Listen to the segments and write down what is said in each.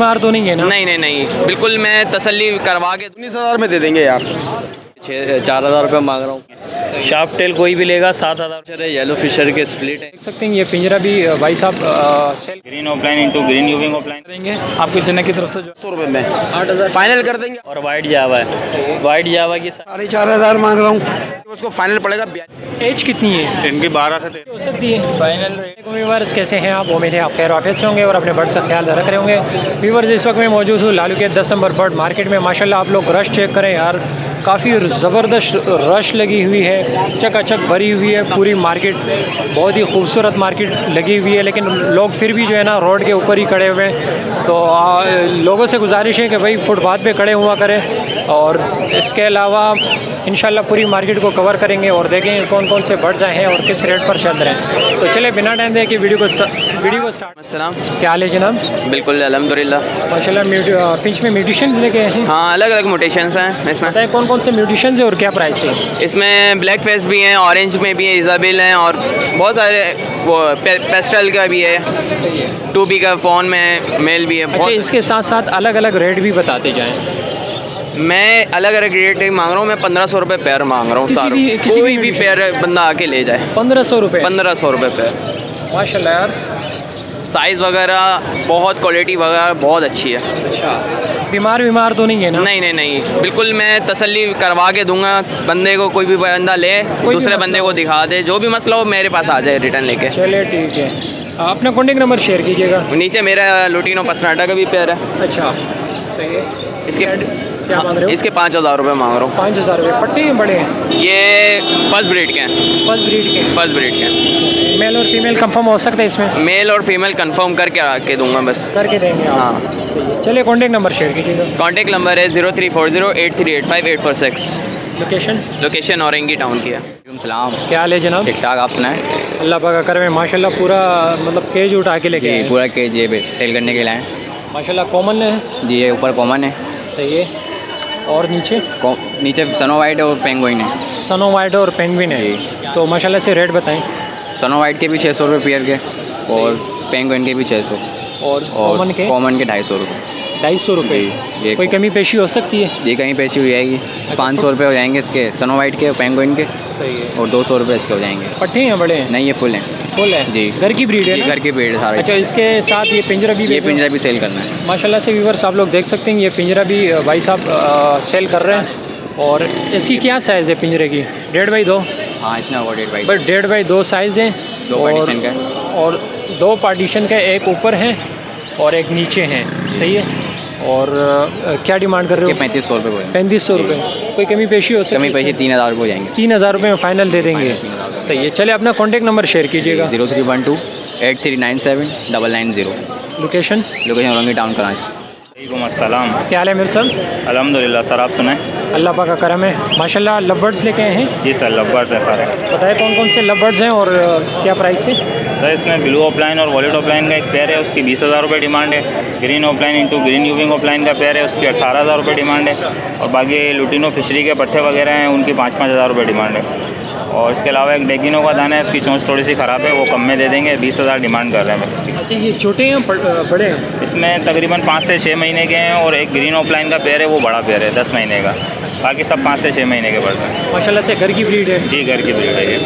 मार तो नहीं है ना? नहीं नहीं नहीं, बिल्कुल मैं तसल्ली करवा के 19,000 में दे देंगे यार। 4,000 रुपये मांग रहा हूँ। शार्प टेल कोई भी लेगा 7,000। येलो फिशर के स्प्लिट है। देख सकते हैं ये पिंजरा भी भाई साहब sell green offline into green यूविंग ऑफलाइन करेंगे आपके चैनल की तरफ से जो 100 रुपये में 8,000 फाइनल कर देंगे। और वाइट जावा है, वाइट जावा की 4,500 मांग रहा हूँ, उसको फाइनल पड़ेगा 82। एज कितनी है? इनकी 12 से हो सकती है फाइनल रेट। व्यूवर्स कैसे हैं आप? उम्मीद है आप खैर आफियत से होंगे और अपने बर्ड्स का ख्याल रख रहे होंगे। व्यूवर्स इस वक्त मैं मौजूद हूँ लालू के 10 नंबर बर्ड मार्केट में। माशाल्लाह आप लोग रश चेक करें यार, काफ़ी ज़बरदस्त रश लगी हुई है, चकाचक भरी हुई है पूरी मार्केट। बहुत ही खूबसूरत मार्केट लगी हुई है, लेकिन लोग फिर भी जो है ना रोड के ऊपर ही खड़े हुए हैं। तो लोगों से गुजारिश है कि भाई फुटपाथ पे खड़े हुआ करें। और इसके अलावा इंशाल्लाह पूरी मार्केट को कवर करेंगे और देखें कौन कौन से बर्ड्स आए हैं और किस रेट पर चल रहे हैं। तो चले बिना टाइम दे के वीडियो को स्टार्ट। अस्सलाम। क्या हाल है जनाब? बिल्कुल अल्हम्दुलिल्लाह। माशाल्लाह पिंच में म्यूटेशंस लेके आए हैं। हाँ, अलग अलग मोटेशंस हैं इसमें। बताएं कौन कौन से म्यूटेशंस हैं और क्या प्राइस है? इसमें ब्लैक फेस भी हैं, ऑरेंज में भी है, इजाबिल हैं और बहुत सारे वो पेस्टल का भी है, 2B का फ़ोन में मेल भी है। अच्छा, बहुत इसके साथ साथ अलग अलग रेट भी बताते जाएं। मैं अलग अलग रेट मांग रहा हूँ। मैं 1500 रुपये पेयर मांग रहा हूँ। सारों किसी कोई भी भी पेयर बंदा आके ले जाए। 1500 रुपये? 1500 रुपये पेयर। माशाल्लाह यार। साइज़ वगैरह बहुत, क्वालिटी वगैरह बहुत अच्छी है। अच्छा, बीमार तो नहीं है ना? नहीं नहीं नहीं, बिल्कुल मैं तसल्ली करवा के दूंगा बंदे को। कोई भी बंदा ले, दूसरे बंदे को दिखा दे, जो भी मसला हो मेरे पास आ जाए रिटर्न लेके। चलिए ठीक है, अपना कॉन्टेक्ट नंबर शेयर कीजिएगा। नीचे मेरा लुटिनो पसनाटा का भी पेयर है। अच्छा सही है। इसके क्या मांग रहे हो? इसके 5,000 रुपये मांग रहा हूँ। 5,000 रुपये? पट्टे हैं बड़े हैं? ये फर्स्ट ब्रीड के हैं। फर्स्ट ब्रीड के? फर्स्ट ब्रीड के हैं। मेल और फीमेल कंफर्म हो सकता है इसमें? मेल और फीमेल कंफर्म करके आके दूंगा बस। करके देंगे आप? हाँ। सही है। चलिए कॉन्टेक्ट नंबर शेयर कीजिएगा। कॉन्टेक्ट नंबर है 034083858846। लोकेशन? लोकेशन औरंगी टाउन की है। सलाम। क्या हाल है जनाब? ठीक ठाक, आप सुनाएं? अल्लाह पाक का करम है। माशाल्लाह पूरा मतलब केज उठा के लेके आए हैं। पूरा केज ये सेल करने के लिए आए। माशाल्लाह कॉमन है जी, ये ऊपर कॉमन है। सही है। और नीचे? नीचे सनो वाइट और पेंगुइन है। सनो वाइट और पेंगुइन है। तो माशाल्लाह से रेट बताएं। सनो वाइट के भी 600 रुपये पेयर के और पेंगुइन के भी 600 और कॉमन के? कॉमन के 250 रुपये। 250 रुपये? ये कोई कमी पेशी हो सकती है? जी कहीं पैसी हो जाएगी। 500 रुपये हो जाएंगे इसके सनो वाइट के, पेंगुइन के, सही है। और 200 रुपये इसके हो जाएंगे। पट्टे हैं बड़े हैं? नहीं, ये फुल हैं। फुल है जी। घर की ब्रीड है ये ना? घर की ब्रीड है सारा। अच्छा, इसके साथ ये पिंजरा भी ये पिंजरा भी सेल करना है। माशाल्लाह से व्यूअर्स आप लोग देख सकते हैं ये पिंजरा भी भाई साहब सेल कर रहे हैं। और इसकी क्या साइज़ है पिंजरे की? 1.5x2? हाँ, इतना होगा 1.5 बस 1.5x2 साइज़ है। 2 पार्टीशन का। और 2 पार्टीशन का, एक ऊपर है और एक नीचे है। सही है। और क्या डिमांड कर रहे हो? 3500 रुपये बोले। 3500 रुपये? कोई कमी पेशी हो सकती है? कमी पैसे 3,000 रुपये हो जाएंगे। 3,000 रुपये में फ़ाइनल दे देंगे? सही है। चले अपना कॉन्टेक्ट नंबर शेयर कीजिएगा। 0312839790। Location? Location Orangi town Karachi. वालेकुम अस्सलाम। क्या हाल है मेरे सर? अल्हम्दुलिल्लाह सर, आप सुनाएं? अल्लाह पाक का करम है। माशाल्लाह लवबर्ड्स लेके आए हैं? जी सर, लवबर्ड्स हैं सारे। बताएं कौन कौन से लवबर्ड्स हैं और क्या प्राइस है? सर इसमें ब्लू ऑफलाइन और वॉलेट ऑफलाइन का एक पेयर है, उसकी 20,000 रुपये डिमांड है। ग्रीन ऑफलाइन इंटू ग्रीन यूविंग ऑफलाइन का पेयर है, उसकी 18,000 रुपये डिमांड है। और बाकी लुटिनो फिशरी के पट्टे वगैरह हैं, उनकी 5-5 हज़ार रुपये डिमांड है। और इसके अलावा एक डेगिनो का दाना है, उसकी चोंच थोड़ी सी ख़राब है, वो कम में दे देंगे। 20,000 डिमांड कर रहे हैं इसकी। अच्छा, ये छोटे हैं बड़े हैं? इसमें तकरीबन 5 से 6 महीने के हैं और एक ग्रीन ऑफलाइन का पेयर है, वो बड़ा पेयर है 10 महीने का। बाकी सब 5 से 6 महीने के पड़ते हैं। माशाल्लाह से घर की ब्रीड है? जी, घर की ब्रीड है ये।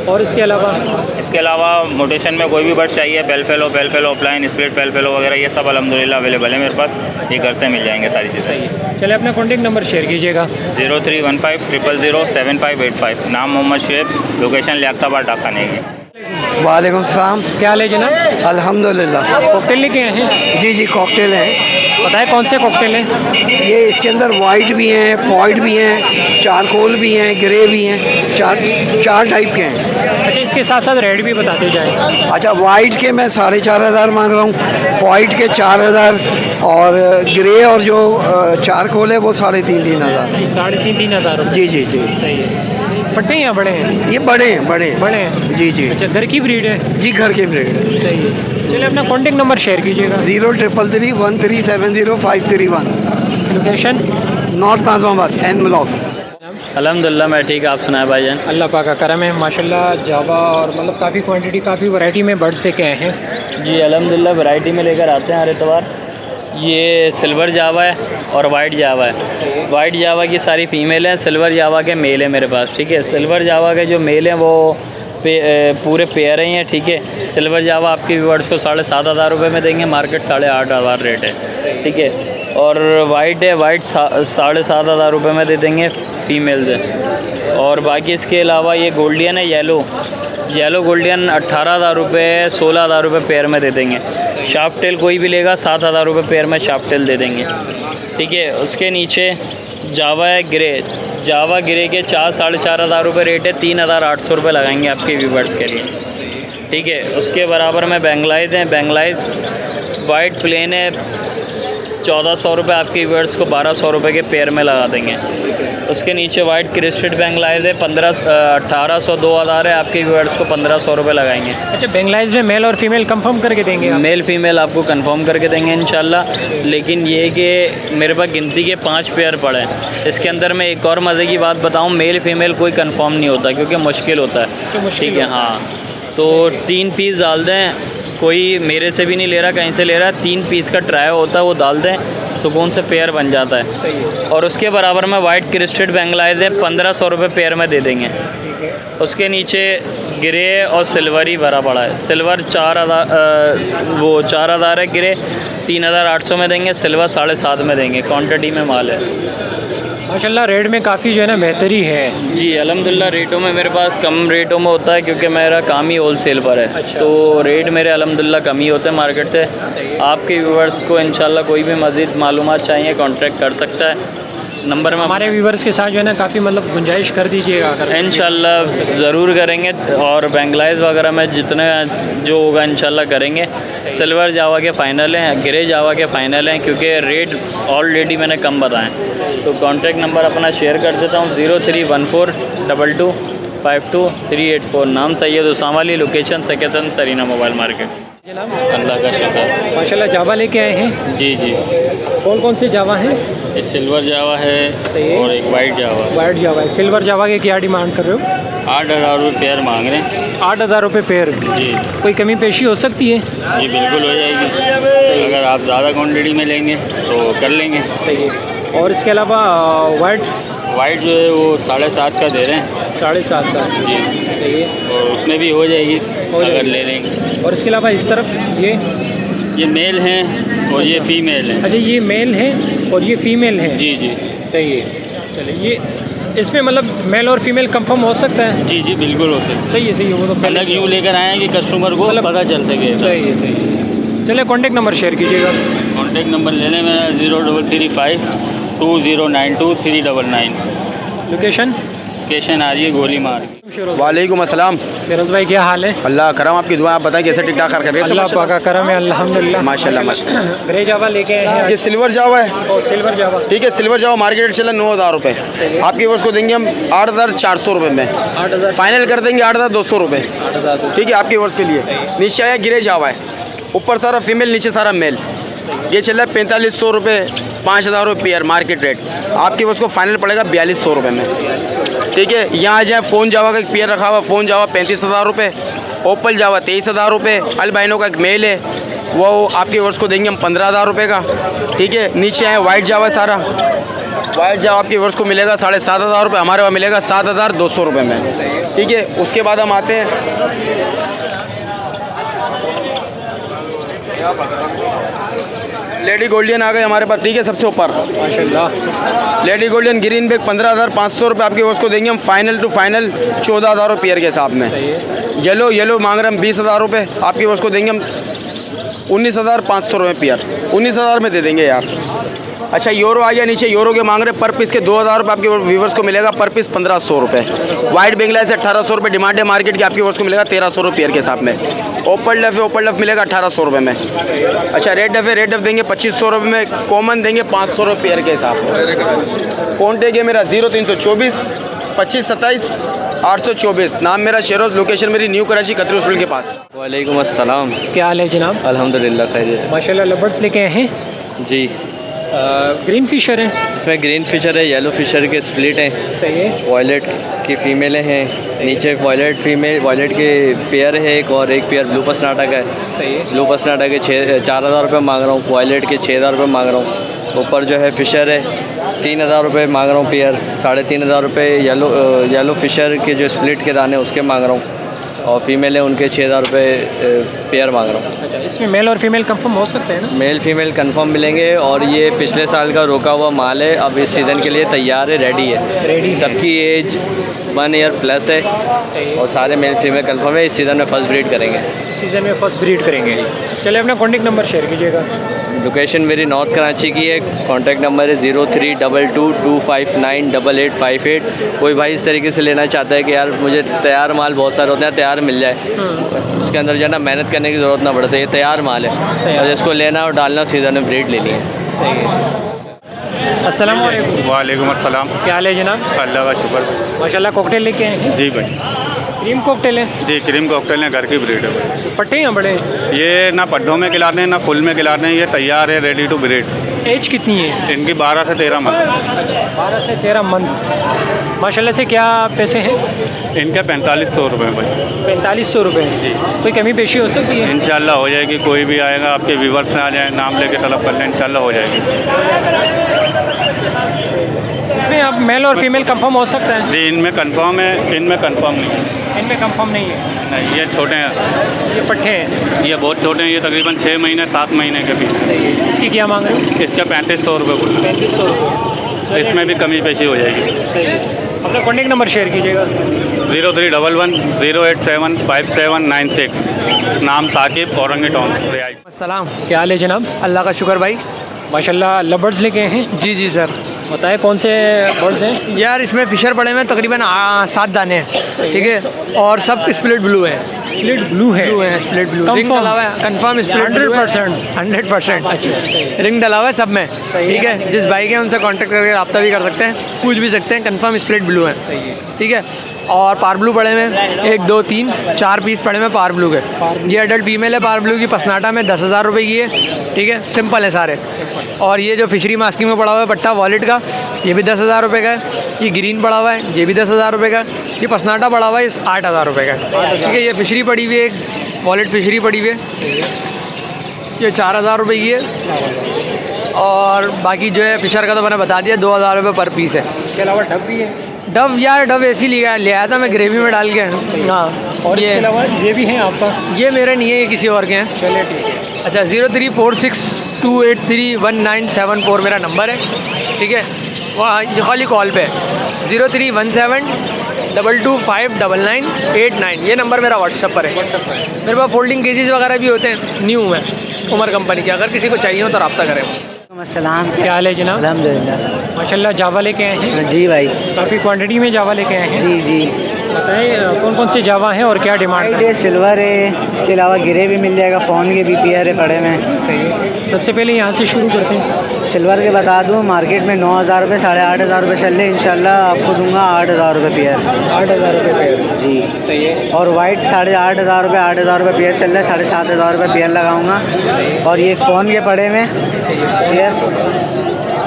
और इसके अलावा? इसके अलावा मोटेशन में कोई भी बर्ड चाहिए, पेलफेलो ऑफलाइन, स्प्लिट पेलफेलो वगैरह, ये सब अल्हम्दुलिल्लाह अवेलेबल है मेरे पास। ये घर से मिल जाएंगे सारी चीज़ें। चले अपना कॉन्टेक्ट नंबर शेयर कीजिएगा। 031500007585। नाम मोहम्मद शुएब, लोकेशन लियाकताबाद ढाका नेगी। वालेकुम सलाम। क्या हाल है जनाब? अल्हम्दुलिल्लाह। कॉकटेल लेके आए हैं? जी कॉकटेल हैं। बताएं कौन से कॉकटेल हैं? ये इसके अंदर वाइट भी हैं, पॉइंट भी हैं, चारकोल भी हैं, ग्रे भी हैं, चार टाइप के हैं। अच्छा, इसके साथ साथ रेट भी बताते जाएं। अच्छा, वाइट के मैं 4,500 मांग रहा हूँ, पॉइंट के 4,000 और ग्रे और जो चारकोल है वो 3,500। 3,500 जी। सही है। पट्टे हैं या बड़े हैं? ये बड़े हैं। बड़े हैं? जी। अच्छा, घर की ब्रीड है? जी, घर के ब्रीड। सही है। चलिए अपना कॉन्टेक्ट नंबर शेयर कीजिएगा। 0333137051। Location? North Nazimabad N block. अल्हम्दुलिल्लाह मैं ठीक है, आप सुनाएं भाईजान? अल्लाह पाक का करम है। माशाल्लाह जावा और मतलब काफ़ी क्वांटिटी, काफ़ी वैरायटी में बर्ड्स लेके आए हैं। जी अल्हम्दुलिल्लाह वैरायटी में लेकर आते हैं हर एतवार। ये सिल्वर जावा है और वाइट जावा है। वाइट जावा की सारी फ़ीमेल हैं, सिल्वर जावा के मेल है मेरे पास, ठीक है। सिल्वर जावा के जो मेल हैं वो पूरे पेयर ही हैं, ठीक है। सिल्वर जावा आपके व्यूअर्स को 7,500 रुपये में देंगे, मार्केट 8,500 रेट है, ठीक है। और वाइट है, वाइट 7,500 रुपये में दे देंगे फ़ीमेल्स है। और बाकी इसके अलावा ये गोल्डियन है, येलो गोल्डियन 18,000 रुपये 16,000 रुपये पेयर में दे देंगे। शार्प टेल कोई भी लेगा 7,000 रुपये पेयर में शार्प टेल दे देंगे, ठीक है। उसके नीचे जावा है ग्रे, जावा ग्रे के 4,500 रुपये रेट है, 3,800 रुपये लगाएंगे आपके व्यूवर्स के लिए, ठीक है। उसके बराबर में बेंगलाइज हैं, बेंगलाइज वाइट प्लेन है, 1,400 रुपये आपके व्यूवर्स को 1,200 रुपये के पेयर में लगा देंगे। उसके नीचे वाइट क्रिस्टेड बेंगलाइज है, 1,800 2,000 है, आपके व्यूवर्स को 1,500 रुपये लगाएंगे। अच्छा, बेंगलाइज में मेल और फीमेल कंफर्म करके देंगे आप? मेल फीमेल आपको कंफर्म करके देंगे इंशाल्लाह, लेकिन ये कि मेरे पास गिनती के 5 पेयर पड़े हैं। इसके अंदर मैं एक और मज़े की बात बताऊं, मेल फीमेल कोई कंफर्म नहीं होता क्योंकि मुश्किल होता है, ठीक है। हाँ, तो 3 पीस डाल दें, कोई मेरे से भी नहीं ले रहा, कहीं से ले रहा है, 3 पीस का ट्रायल होता है, वो डाल दें, सुकून से पेयर बन जाता है। सही है। और उसके बराबर में वाइट क्रिस्टेड बेंगलाइज है, 1,500 रुपये पेयर में दे देंगे। उसके नीचे ग्रे और सिल्वर ही भरा पड़ा है। सिल्वर 4,000 है, ग्रे 3,800 में देंगे, सिल्वर 7,500 में देंगे। क्वांटिटी में माल है माशाल्लाह, रेट में काफ़ी जो है ना बेहतरी है। जी अल्हम्दुलिल्लाह। रेटों में मेरे पास कम रेटों में होता है क्योंकि मेरा काम ही होलसेल पर है। अच्छा। तो रेट मेरे अल्हम्दुलिल्लाह कम ही होते हैं मार्केट से। आपके व्यूवर्स को इंशाल्लाह कोई भी मज़ीद मालूमात चाहिए कॉन्टैक्ट कर सकता है, नंबर में हमारे व्यूवर्स के साथ जो है ना काफ़ी मतलब गुंजाइश कर दीजिएगा अगर। इंशाल्लाह ज़रूर करेंगे, और बेंगलाइज वगैरह में जितने जो होगा इंशाल्लाह करेंगे। सिल्वर जावा के फ़ाइनल हैं, ग्रे जावा के फ़ाइनल हैं क्योंकि रेट ऑलरेडी मैंने कम बताएं। तो कॉन्टैक्ट नंबर अपना शेयर कर देता हूँ, 0314225238 नाम Syed Usama Ali, location second Sarina mobile market. जनाब अल्लाह का शुक्र। माशाल्लाह, जावा लेके आए हैं। जी जी, कौन से जावा हैं? एक सिल्वर जावा है और एक वाइट जावा। वाइट जावा है। सिल्वर जावा के क्या डिमांड कर रहे हो? 8,000 रुपये पेयर मांग रहे हैं। 8,000 रुपये पेयर। जी कोई कमी पेशी हो सकती है? जी बिल्कुल हो जाएगी, अगर आप ज़्यादा क्वांटिटी में लेंगे तो कर लेंगे। सही है। और इसके अलावा वाइट जो है वो 7,500 का दे रहे हैं। 7,500 का। जी सही है। और उसमें भी हो जाएगी अगर ले लेंगे। और इसके अलावा इस तरफ ये मेल हैं और ये फीमेल हैं। अच्छा, ये मेल है और ये फीमेल है। जी जी सही है। चलिए, ये इसमें मतलब मेल और फीमेल कंफर्म हो सकता है? जी जी बिल्कुल होते हैं। सही है, सही है। वो तो पहले अलग यूँ लेकर आए हैं कि कस्टमर को पता चल सके। सही है, सही है। चलिए, कॉन्टेक्ट नंबर शेयर कीजिएगा। कॉन्टेक्ट नंबर लेने में 0335 2092 399। लोकेशन लोकेशन आ रही है गोली मार की। वालेकुम अस्सलाम। फिरोज भाई, क्या हाल है? अल्लाह करम, आपकी दुआ। आप बताएं कैसे ठीक ठाक कर रहे हैं? अल्लाह पाक का करम है, अल्हम्दुलिल्लाह। माशाल्लाह माशाल्लाह। ग्रे जावा लेके आए हैं ये सिल्वर जावा है, और सिल्वर जावा। ठीक है। सिल्वर जावा मार्केट रेट चला 9,000 रुपये, आपके वर्ष को देंगे हम 8,400 रुपये में। 8,000 फाइनल कर देंगे 8,200 रुपये, 8,000। ठीक है, आपके वर्ष के लिए। नीचे आया ग्रे जावा है, ऊपर सारा फीमेल, नीचे सारा मेल। ये चल रहा है 4,500 रुपये, 5,000 रुपये पेयर मार्केट रेट। आपके वर्ष को फाइनल पड़ेगा 4,200 रुपये में, ठीक है। यहाँ आ जाए, फ़ोन जावा का एक पेयर रखा हुआ, फ़ोन जावा 35,000 रुपये, ओपल जावा 23,000 रुपये, अल्बाइनो का एक मेल है वो आपके वर्ष को देंगे हम 15,000 रुपये का, ठीक है। नीचे आए वाइट जावा, सारा वाइट जावा आपके वर्ष को मिलेगा 7,500 रुपये, हमारे वहाँ मिलेगा 7,200 रुपये में, ठीक है। उसके बाद हम आते हैं लेडी गोल्डियन आ गए हमारे पास, ठीक है। सबसे ऊपर माशाल्लाह। लेडी गोल्डन ग्रीन बैग 15,500 रुपये, आपके उसको देंगे हम फाइनल टू फाइनल 14,000 रुपये पेयर के हिसाब में। येलो मांग रहे हम 20,000 रुपये, आपके उसको देंगे हम 19,500 रुपये पेयर, 19,000 में दे देंगे यार। अच्छा, यूरो आ गया नीचे, यूरो के मांग रहे पर पीस के 2,000 रुपये, आपके व्यूवर्स को मिलेगा पर पीस 1,500 रुपये। वाइट बेंगला से 1,800 रुपये डिमांड है मार्केट की, आपके व्यूवर्स को मिलेगा 1,300 रुपये पेयर के हिसाब में। ओपल डफ है, ओपल डफ मिलेगा 1,800 रुपये में। अच्छा, रेड डफ है, रेड डफ देंगे 2,500 रुपये में, कॉमन देंगे 500 रुपये पेयर के हिसाब में। कॉन्टेक्ट है मेरा 0324 25 27 824। नाम मेरा शेरोज, लोकेशन मेरी न्यू कराची कतरी हॉस्पिटल के पास। वालेकुम अस्सलाम। क्या हाल है जनाब? अल्हम्दुलिल्लाह खैरियत। माशाल्लाह, लबर्ड्स लेके आए हैं। जी ग्रीन फिशर है, इसमें ग्रीन फिशर है, येलो फिशर के स्प्लिट हैं, सही है। वॉयलेट की फ़ीमेलें हैं, नीचे वॉयलेट वॉयलेट के पेयर है एक, और एक पेयर ब्लू पसनाटा का है। सही है। ब्लू पसनाटा के 4,000 रुपये मांग रहा हूँ, वॉयलेट के 6,000 रुपये मांग रहा हूँ। ऊपर जो है फिशर है 3,000 रुपये मांग रहा हूँ पेयर, 3,500 रुपये येलो फिशर के जो स्प्लिट के दाने उसके मांग रहा हूँ, और फीमेल है उनके 6,000 रुपये पेयर मांग रहा हूँ। अच्छा, इसमें मेल और फीमेल कंफर्म हो सकते हैं ना? मेल फीमेल कंफर्म मिलेंगे, और ये पिछले साल का रोका हुआ माल है, अब इस सीज़न के लिए तैयार है, रेडी है। सबकी एज 1 ईयर प्लस है, और सारे मेल फीमेल कंफर्म है। इस सीज़न में फर्स्ट ब्रीड करेंगे। सीज़न में फर्स्ट ब्रीड करेंगे। चलिए अपना कॉन्टेक्ट नंबर शेयर कीजिएगा। लोकेशन मेरी नॉर्थ कराची की है, कॉन्टैक्ट नंबर है 032225988858। कोई भाई इस तरीके से लेना चाहता है कि यार मुझे तैयार माल बहुत सारे होते हैं, तैयार मिल जाए, उसके अंदर जो है ना मेहनत करने की ज़रूरत ना पड़ती है, ये तैयार माल है, और जिसको लेना और डालना सीज़न में ब्रीड लेनी है। सही है। अस्सलाम वालेकुम। वालेकुम अस्सलाम। क्या हाल है जनाब? अल्लाह का शुक्र। माशाल्लाह कॉकटेल लेके आए हैं। जी भाई, क्रीम कॉकटेल है, जी क्रीम कॉकटेल है, घर की ब्रीड है भाई। पट्टे हैं बड़े? ये ना पड्ढों में खिलाते हैं ना फुल में खिलाते हैं, ये तैयार है, रेडी टू ब्रीड। एज कितनी है? इनकी 12 से 13 मंथ। 12 से 13 मंथ। माशाल्लाह से क्या पैसे हैं? इनके 4500 रुपये भाई। 4500 रुपये। कोई कमी पेशी हो सकती है? इंशाल्लाह हो जाएगी। कोई भी आएगा आपके व्यूवर्स में आ जाए, नाम लेके तलब कर लें, इंशाल्लाह हो जाएगी। इसमें अब मेल और फीमेल कंफर्म हो सकता है? जी इनमें कंफर्म है, इनमें कंफर्म नहीं है। इनमें कंफर्म नहीं है। नहीं, ये छोटे हैं, ये पट्टे हैं। ये बहुत छोटे हैं, ये तकरीबन 6 महीने 7 महीने के भी। इसकी क्या मांग रहे हो? इसका 3500 रुपये बोल रहे 3500 रुपये। हैं। इसमें भी कमी पेशी हो जाएगी। सही है। अपना कॉन्टेक्ट नंबर शेयर कीजिएगा। 0311085796। नाम साकिब, औरंगी टाउन, रियाई। अस्सलाम। क्या हाल है जनाब? अल्लाह का शुक्र भाई। माशाल्लाह लवर्ड्स लेके आए हैं। जी जी सर। बताएं कौन से बर्ड्स हैं? यार इसमें फ़िशर पड़े हुए हैं तकरीबन 7 दाने हैं, ठीक है, और सब स्प्लिट ब्लू है। स्प्लिट ब्लू है? ब्लू है, स्प्लिट ब्लू। Ring Confirm? डला हुआ है, कंफर्म स्प्लिट 100%। 100% रिंग डला हुआ है सब में, ठीक है। जिस भाई के उनसे कांटेक्ट करके रब्ता भी कर सकते हैं, पूछ भी सकते हैं। कंफर्म स्प्लिट ब्लू है, ठीक है। और पार ब्लू पड़े हुए हैं 1 2 3 4 पीस पड़े हुए हैं पार ब्लू के। ये अडल्ट फीमेल है पार ब्लू की, पसनाटा में 10,000 रुपये की है, ठीक है, सिंपल है सारे। और ये जो फिशरी मास्किंग में पड़ा हुआ है पट्टा वॉलेट का, ये भी 10,000 रुपये का है। ये ग्रीन पड़ा हुआ है, ये भी 10,000 रुपये का। ये पसनाटा पड़ा हुआ है, इस 8,000 रुपये का, ठीक है। ये फिशरी पड़ी हुई है, एक वॉलेट फिशरी पड़ी हुई है, ये 4,000 रुपये की है। और बाकी जो है फिशर का तो मैंने बता दिया, 2,000 रुपये पर पीस है। इसके अलावा डब भी है? डव यार डव ऐसी ले आया था मैं ग्रेवी में डाल के। हाँ, और इसके अलावा ये भी हैं आपका? ये मेरे नहीं है, ये किसी और के हैं। चलिए ठीक है। अच्छा, 0346283197 मेरा नंबर है, ठीक है। वहाँ ये खाली कॉल पे 031722599989, ये नंबर मेरा व्हाट्सएप पर है। मेरे पास फोल्डिंग केजेस वगैरह भी होते हैं, न्यू है, उमर कंपनी के। अगर किसी को चाहिए हो तो रब्ता करें मुझसे। अस्सलाम। क्या हाल है जनाब? अल्हम्दुलिल्लाह। माशाल्लाह जावा लेके आए हैं। जी भाई। काफ़ी क्वांटिटी में जावा लेके आए हैं। जी जी। बताएं कौन कौन से जावा हैं और क्या डिमांड वाइट है, सिल्वर है, इसके अलावा गिरे भी मिल जाएगा, फ़ोन के भी पेयर है पड़े में। सही है। सबसे पहले यहाँ से शुरू करते हैं। सिल्वर के बता दूँ, मार्केट में 9,000 रुपये 8,500 रुपये चल रहे, इंशाल्लाह आपको दूंगा 8,000 रुपये पेयर। 8,000 रुपये पेयर? जी सही है। और वाइट 8,500 रुपये 8,000 रुपये पेयर चल रहा है, 7,500 रुपये पेयर लगाऊंगा। और ये फ़ोन के पड़े में पेयर,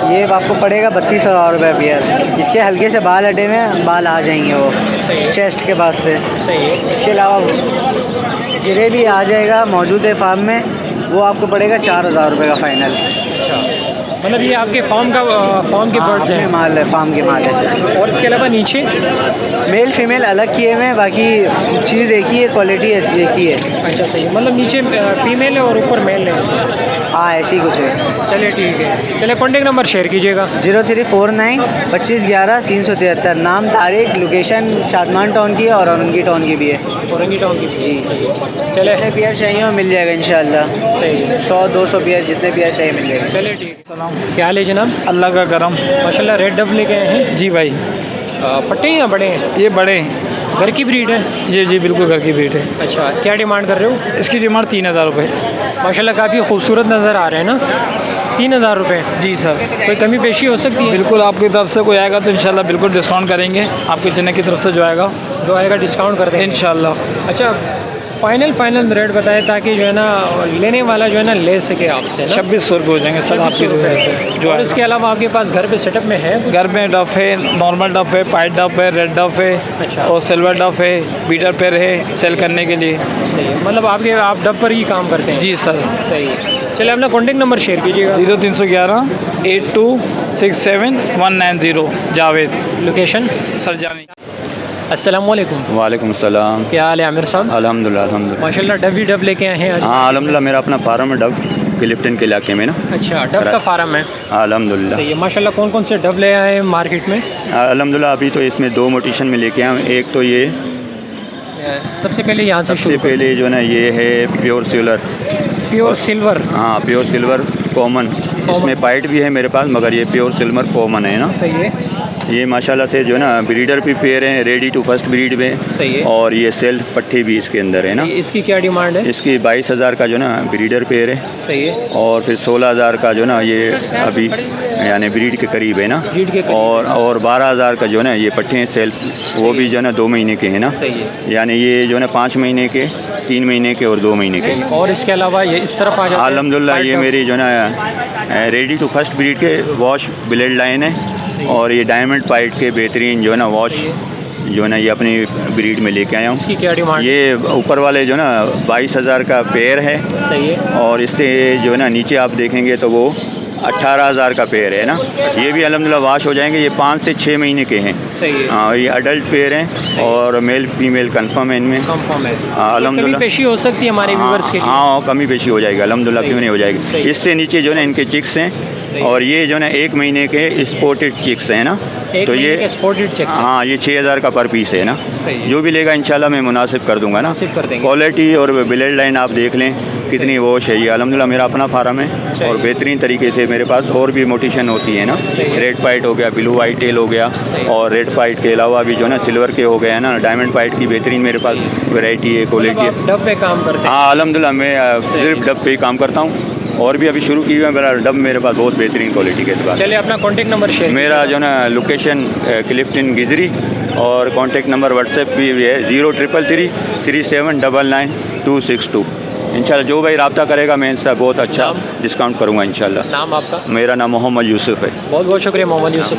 ये आपको पड़ेगा 32,000 रुपये पेयर। इसके हल्के से बाल हटे में बाल आ जाएंगे वो चेस्ट के पास से। सही है। इसके अलावा गिरे भी आ जाएगा, मौजूद है फार्म में, वो आपको पड़ेगा 4,000 रुपये का फ़ाइनल। मतलब ये आपके फार्म के बर्ड्स अपने हैं? माल है, फार्म के माल है। और इसके अलावा नीचे मेल फीमेल अलग किए हुए हैं, बाकी चीज़ एक ही है, क्वालिटी एक ही है। अच्छा सही है। मतलब नीचे फीमेल है और ऊपर मेल है? हाँ ऐसी कुछ है। चलिए ठीक है। चलिए कॉन्टेक्ट नंबर शेयर कीजिएगा। 0349 2511 373। नाम तारिक, लोकेशन शादमान टाउन की है और औरंगी टाउन की भी है। औरंगी टाउन की? जी। चले जितने पेयर चाहिए वो मिल जाएगा इंशाल्लाह। सही है। 100-200 पेयर जितने पेयर चाहिए मिल जाएगा। चलिए ठीक है। क्या हाल है जनाब? अल्लाह का करम। माशाल्लाह रेड डब लेके आए हैं। जी भाई, पट्टे हैं या बड़े हैं? ये बड़े हैं। घर की ब्रीड है? जी जी बिल्कुल घर की ब्रीड है। अच्छा, क्या डिमांड कर रहे हो? इसकी डिमांड 3,000 रुपये। माशाल्लाह काफ़ी खूबसूरत नज़र आ रहे हैं ना। 3,000 रुपये? जी सर। कोई कमी पेशी हो सकती है? बिल्कुल, आपकी तरफ से कोई आएगा तो इंशाल्लाह बिल्कुल डिस्काउंट करेंगे। आपके चैनल की तरफ से जो आएगा जो आएगा डिस्काउंट कर देंगे इंशाल्लाह। अच्छा, फाइनल रेट बताएं ताकि जो है ना लेने वाला जो है ना ले सके आपसे ना। 2600 रुपये हो जाएंगे सर आपके जो और है। इसके अलावा आपके पास घर पे सेटअप में है कुछ? घर में डफ है, नॉर्मल डफ है, पाइट डफ है, रेड डफ है अच्छा। और सिल्वर डफ है, बीटर पेयर है सेल करने के लिए। सही है, मतलब आप डब पर ही काम करते हैं? जी सर। सही है। चलिए अपना कॉन्टेक्ट नंबर शेयर कीजिएगा। 0311 8267 जावेद। लोकेशन? सरजानी। अस्सलाम वालेकुम। वालेकुम सलाम। क्या हाल है आमिर साहब? अल्हम्दुलिल्लाह अल्हम्दुलिल्लाह। माशाल्लाह डब लेके आए हैं आज। हाँ अल्हम्दुलिल्लाह, मेरा अपना फार्म है डब क्लिफ्टन के इलाके में ना। अच्छा, डब का फार्म है। अल्हम्दुलिल्लाह। सही है। माशाल्लाह कौन कौन से डब ले आए हैं मार्केट में? अल्हम्दुलिल्लाह अभी तो इसमें 2 मोटिशन में लेके आए हैं। एक तो ये सबसे पहले यहाँ से सबसे पहले जो है ना ये है प्योर सिल्वर। Pure silver? हाँ प्योर सिल्वर कॉमन। इसमें पाइट भी है मेरे पास, मगर ये प्योर सिल्वर कॉमन है ना। सही है। ये माशाल्लाह से जो है ना ब्रीडर भी पेयर हैं, रेडी टू फर्स्ट ब्रीड में। सही है। और ये सेल्फ पट्टी भी इसके अंदर है ना। इसकी क्या डिमांड है? इसकी 22,000 का जो ना ब्रीडर पेयर है। सही है। और फिर 16,000 का जो ना ये अभी यानी ब्रीड के करीब है ना। ब्रीड के करीब। और 12,000 का जो ना ये पट्टे हैं सेल्फ, वो भी जो ना 2 महीने के हैं ना। सही है। यानी ये जो ना 5 महीने के, 3 महीने के और 2 महीने के। और इसके अलावा ये इस तरफ आ जाते हैं। अल्हम्दुलिल्लाह ये मेरी जो ना रेडी टू फर्स्ट ब्रीड के वॉश ब्लेड लाइन है। और ये डायमंड पाइट के बेहतरीन जो है ना वॉश जो है ना ये अपनी ब्रीड में लेके आया हूँ। इसकी क्या डिमांड? ये ऊपर वाले जो ना 22,000 का पेयर है। सही है। और इससे जो है ना नीचे आप देखेंगे तो वो 18,000 का पेयर है ना। ये भी अल्हम्दुलिल्लाह वॉश हो जाएंगे। ये 5 से 6 महीने के हैं। सही है। हाँ ये अडल्ट पेयर हैं और मेल फीमेल कंफर्म है इनमें। कंफर्म है। अल्हम्दुलिल्लाह कमी पेशी हो सकती है हमारे व्यूअर्स के लिए? हाँ कमी पेशी हो जाएगी अल्हम्दुलिल्लाह, क्यों नहीं हो जाएगी। इससे नीचे जो है ना इनके चिक्स हैं। और ये जो ना 1 महीने के स्पोर्टेड चिक्स हैं ना। तो ये स्पोर्टेड चिक्स? हाँ ये 6,000 का पर पीस है ना। जो भी लेगा इंशाल्लाह मैं मुनासिब कर दूंगा ना। कर देंगे। क्वालिटी और ब्लेड लाइन आप देख लें कितनी वॉश है। ये अल्हम्दुलिल्लाह मेरा अपना फार्म है और बेहतरीन तरीके से मेरे पास और भी मोटिशन होती है ना। रेड पाइट हो गया, ब्लू वाइट टेल हो गया, और रेड पाइट के अलावा भी जो ना सिल्वर के हो गए हैं ना, डायमंड पाइट की बेहतरीन मेरे पास वैरायटी है, क्वालिटी है। डब पे काम करते हैं? हाँ अल्हम्दुलिल्लाह मैं सिर्फ डब पे ही काम करता हूँ और भी अभी शुरू की हुई है। मेरा डब मेरे पास बहुत बेहतरीन क्वालिटी के बाद। चलिए अपना कॉन्टेक्ट नंबर शेयर। मेरा जो ना लोकेशन क्लिफ्टन गिजरी और कॉन्टेक्ट नंबर व्हाट्सएप भी है 0333 3799 262। इंशाल्लाह जो भाई रब्ता करेगा मैं इनसे बहुत अच्छा डिस्काउंट करूँगा इंशाल्लाह। नाम आपका? मेरा नाम मोहम्मद यूसुफ है। बहुत बहुत शुक्रिया मोहम्मद यूसुफ।